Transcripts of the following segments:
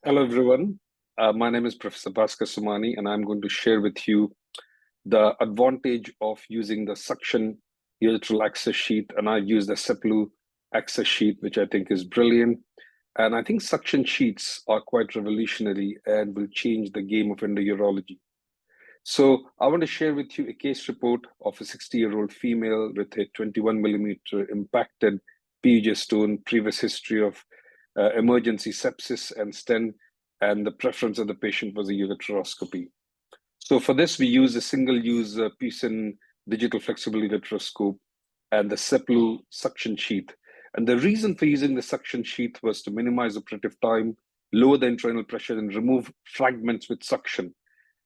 Hello, everyone. My name is Professor Bhaskar Somani, and I'm going to share with you the advantage of using the suction urethral access sheath. And I use the Seplu access sheath, which I think is brilliant. And I think suction sheaths are quite revolutionary and will change the game of endourology. So I want to share with you a case report of a 60-year-old female with a 21 millimeter impacted PUJ stone, previous history of emergency sepsis and stent, and the preference of the patient was a ureteroscopy. So for this, we use a single-use Pearson digital flexible ureteroscope and the Seplu suction sheath. And the reason for using the suction sheath was to minimize operative time, lower the internal pressure, and remove fragments with suction.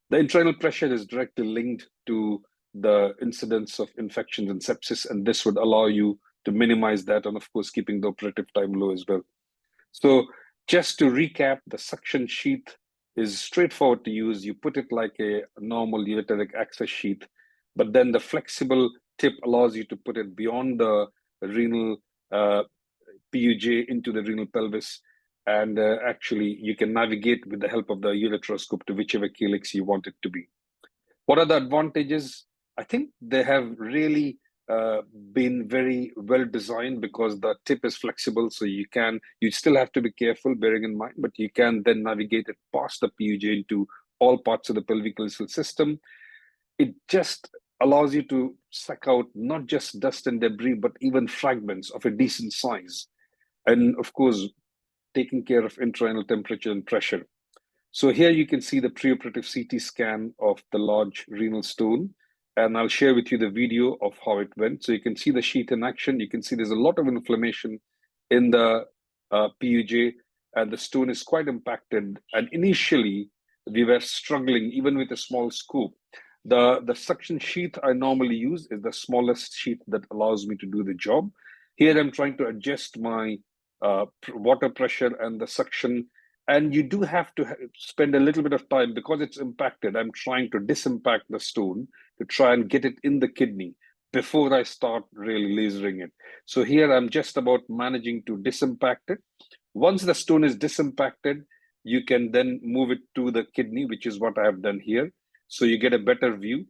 The internal pressure is directly linked to the incidence of infections and sepsis, and this would allow you to minimize that, and of course, keeping the operative time low as well. So just to recap, the suction sheath is straightforward to use. You put it like a normal ureteric access sheath, but then the flexible tip allows you to put it beyond the renal PUJ into the renal pelvis. And actually, you can navigate with the help of the ureteroscope to whichever calyx you want it to be. What are the advantages? I think they have really been very well designed because the tip is flexible, so you still have to be careful, bearing in mind, but you can then navigate it past the PUJ into all parts of the pelvic system. It just allows you to suck out not just dust and debris, but even fragments of a decent size. And of course, taking care of internal temperature and pressure. So here you can see the preoperative CT scan of the large renal stone. And I'll share with you the video of how it went. So you can see the sheath in action. You can see there's a lot of inflammation in the PUJ, and the stone is quite impacted. And initially, we were struggling even with a small scoop. The suction sheath I normally use is the smallest sheath that allows me to do the job. Here I'm trying to adjust my water pressure and the suction. And you do have to spend a little bit of time because it's impacted. I'm trying to disimpact the stone to try and get it in the kidney before I start really lasering it. So here I'm just about managing to disimpact it. Once the stone is disimpacted, you can then move it to the kidney, which is what I have done here. So you get a better view.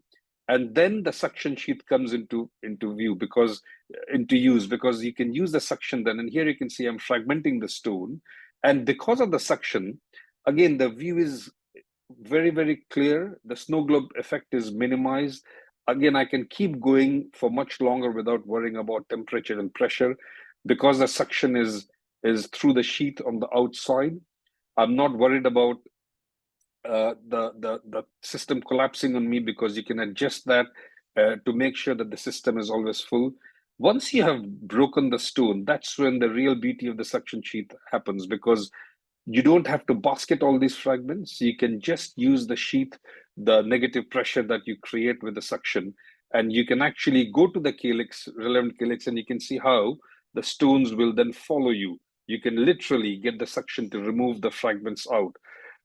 And then the suction sheath comes into use because you can use the suction then. And here you can see I'm fragmenting the stone. And because of the suction, again, the view is very, very clear. The snow globe effect is minimized. Again, I can keep going for much longer without worrying about temperature and pressure because the suction is through the sheath on the outside. I'm not worried about the system collapsing on me because you can adjust that to make sure that the system is always full. Once you have broken the stone, that's when the real beauty of the suction sheath happens because you don't have to basket all these fragments. You can just use the sheath, the negative pressure that you create with the suction, and you can actually go to the calyx, relevant calyx, and you can see how the stones will then follow you. You can literally get the suction to remove the fragments out.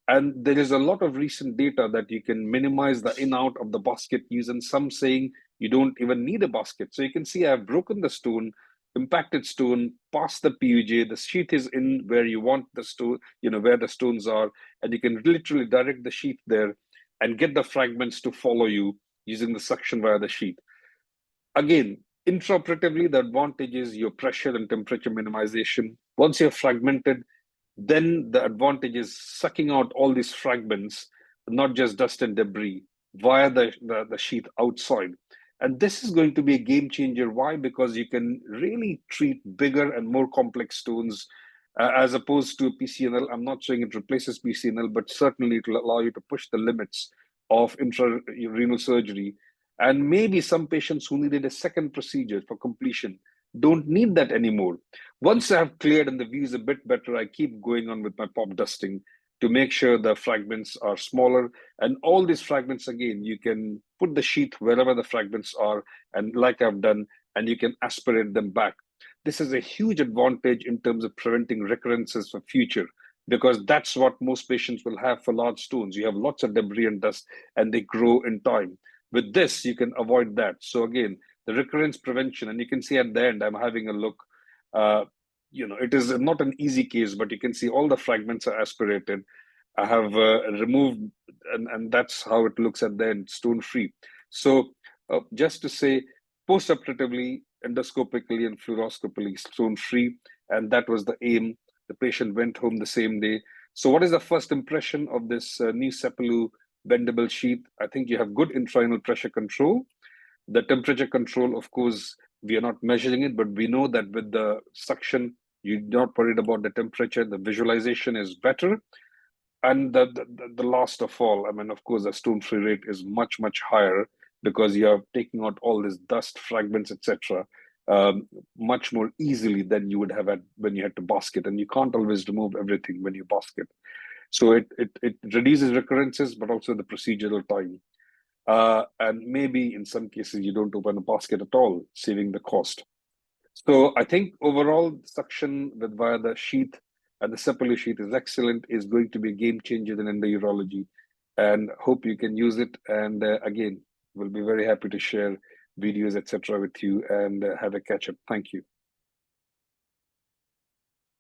And there is a lot of recent data that you can minimize the in-out of the basket use, and some saying you don't even need a basket. So you can see I've broken the stone, impacted stone, past the PUJ, the sheath is in where you want the stone, where the stones are, and you can literally direct the sheath there and get the fragments to follow you using the suction via the sheath. Again, intraoperatively, the advantage is your pressure and temperature minimization. Once you're fragmented, then the advantage is sucking out all these fragments, not just dust and debris, via the sheath outside. And this is going to be a game changer. Why? Because you can really treat bigger and more complex stones as opposed to PCNL. I'm not saying it replaces PCNL, but certainly it will allow you to push the limits of intrarenal surgery. And maybe some patients who needed a second procedure for completion don't need that anymore. Once I have cleared and the view is a bit better, I keep going on with my pop dusting to make sure the fragments are smaller. And all these fragments, again, you can put the sheath wherever the fragments are, and like I've done, and you can aspirate them back. This is a huge advantage in terms of preventing recurrences for future, because that's what most patients will have for large stones. You have lots of debris and dust, and they grow in time. With this, you can avoid that. So again, the recurrence prevention, and you can see at the end, I'm having a look. it is not an easy case, but you can see all the fragments are aspirated. I have removed, and that's how it looks at the end, stone free. So just to say, post-operatively, endoscopically and fluoroscopically stone free, and that was the aim. The patient went home the same day. So what is the first impression of this new Cephalou bendable sheath? I think you have good intraanal pressure control. The temperature control, of course, we are not measuring it, but we know that with the suction, you're not worried about the temperature. The visualization is better. And the last of all, I mean, of course, the stone-free rate is much, much higher because you are taking out all this dust, fragments, etc., much more easily than you would have had when you had to basket. And you can't always remove everything when you basket. So it reduces recurrences, but also the procedural time. And maybe in some cases, you don't open a basket at all, saving the cost. So I think overall, suction with via the sheath and the Cephalou sheath is excellent, is going to be a game changer in endourology, and hope you can use it. And again, we'll be very happy to share videos, etc., with you and have a catch up. Thank you.